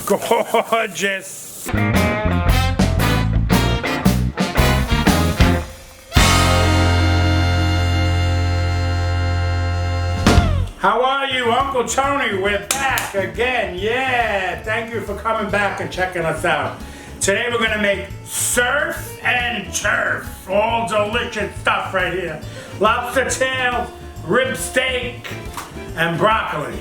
gorgeous. How are you, Uncle Tony? We're back again, yeah. Thank you for coming back and checking us out. Today we're gonna make surf and turf. All delicious stuff right here. Lobster tails, rib steak, and broccoli.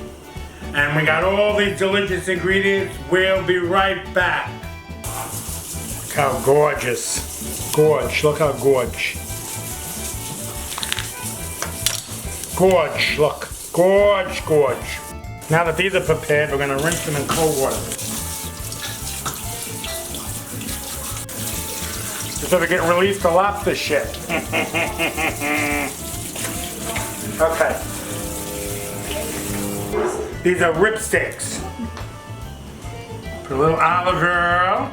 And we got all these delicious ingredients. We'll be right back. Look how gorgeous. Gorge, look how gorge. Gorge, look. Gorge, gorge. Now that these are prepared, we're gonna rinse them in cold water. So we can release the lobster shit. Okay. These are rib steaks. Put a little olive oil.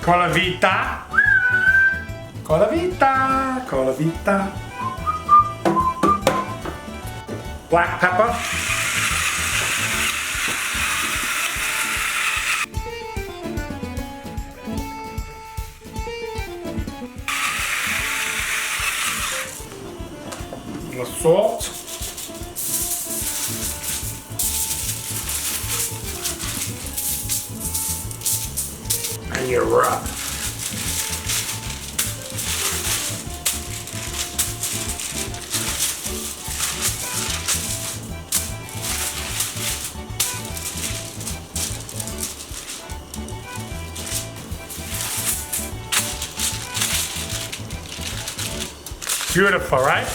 Colavita. Colavita. Colavita. Black pepper. A little salt. And you rub. Beautiful, right?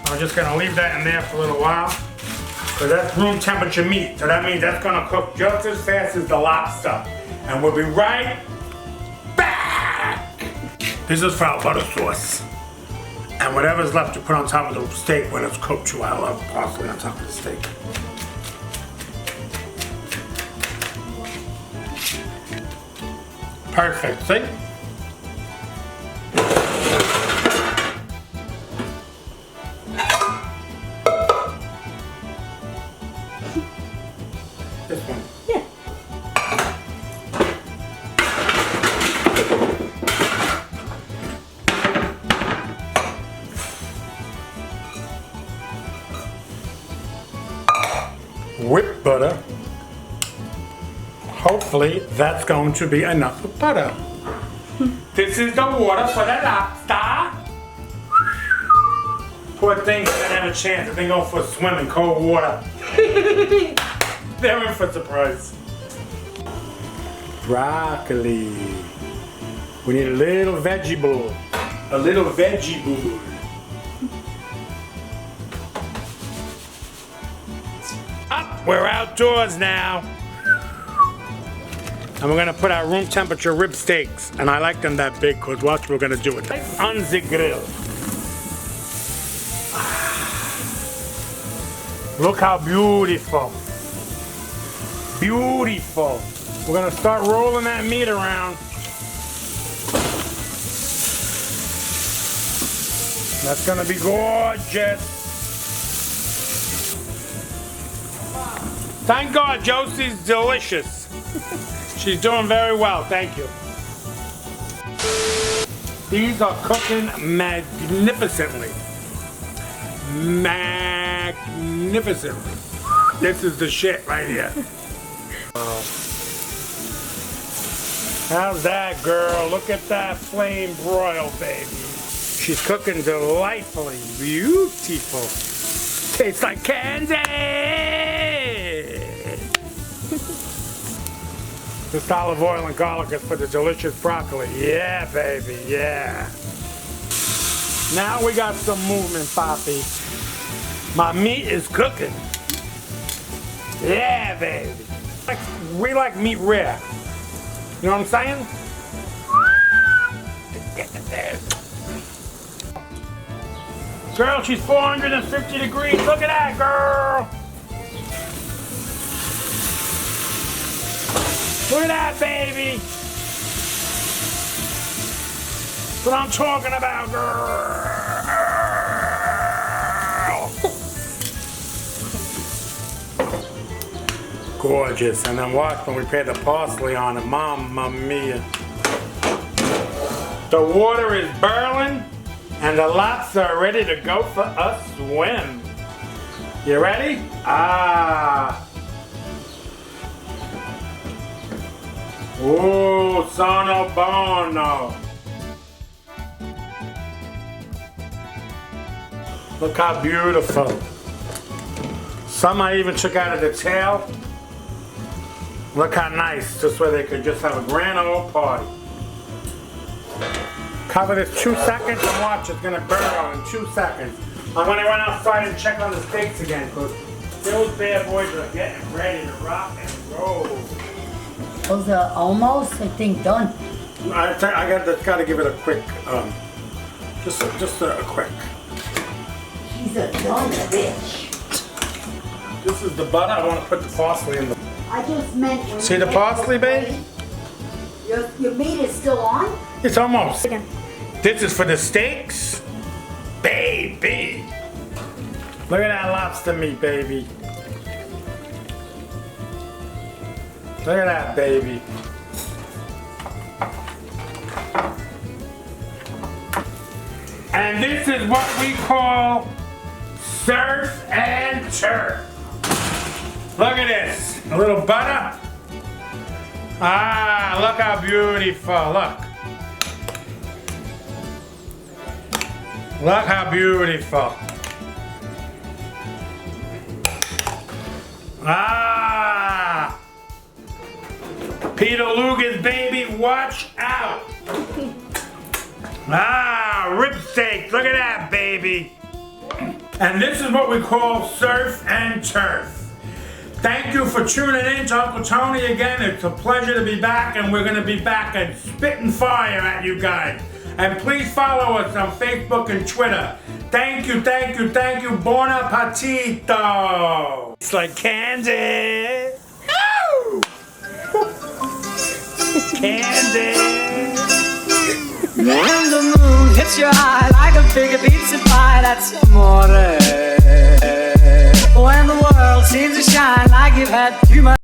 I'm just gonna leave that in there for a little while. Because that's room temperature meat. So that means that's gonna cook just as fast as the lobster. And we'll be right back. This is for our butter sauce. And whatever's left to put on top of the steak when it's cooked too. I love parsley on top of the steak. Perfect, see? This one. Yeah. Whipped butter. Hopefully that's going to be enough of butter. This is the water for the lobster. Poor thing didn't have a chance. They go for a swim in cold water. They're in for surprise. Broccoli. We need a little veggie bowl. A little veggie bowl. Up, we're outdoors now. And we're gonna put our room temperature rib steaks. And I like them that big because watch what we're gonna do with them. On the grill. Look how beautiful. Beautiful. We're gonna start rolling that meat around. That's gonna be gorgeous. Thank God Josie's delicious. She's doing very well, thank you. These are cooking magnificently. Magnificently. This is the shit right here. How's that, girl? Look at that flame broil, baby. She's cooking delightfully. Beautiful. Tastes like candy. This olive oil and garlic is for the delicious broccoli. Yeah, baby, yeah. Now we got some movement, Poppy. My meat is cooking. Yeah, baby. We like meat rare. You know what I'm saying? Girl, she's 450 degrees. Look at that, girl. Look at that, baby. That's what I'm talking about, girl. Gorgeous. And then watch when we put the parsley on it. Mamma mia. The water is boiling and the lobster are ready to go for a swim. You ready? Ah. Ooh, sono buono. Look how beautiful. Some I even took out of the tail. Look how nice. This way they could just have a grand old party. Cover this 2 seconds and watch, it's gonna burn in 2 seconds. I'm gonna run outside and check on the steaks again because those bad boys are getting ready to rock and roll. Those are almost, I think, done. I gotta give it a quick, just a quick. She's a done bitch. This is the butter. I want to put the parsley in the. I just meant. When See the parsley, babe? Your meat is still on? It's almost. This is for the steaks, baby. Look at that lobster meat, baby. Look at that, baby. And this is what we call surf and turf. Look at this. A little butter. Ah, look how beautiful. Look. Look how beautiful. Ah. Peter Luger's baby, watch out. Ah, rib steak. Look at that, baby. And this is what we call surf and turf. Thank you for tuning in to Uncle Tony again. It's a pleasure to be back, and we're going to be back and spitting fire at you guys. And please follow us on Facebook and Twitter. Thank you, thank you, thank you. Buon appetito. It's like candy. Candy. When the moon hits your eye like a big pizza pie, that's amore. When the world seems to shine like you've had too much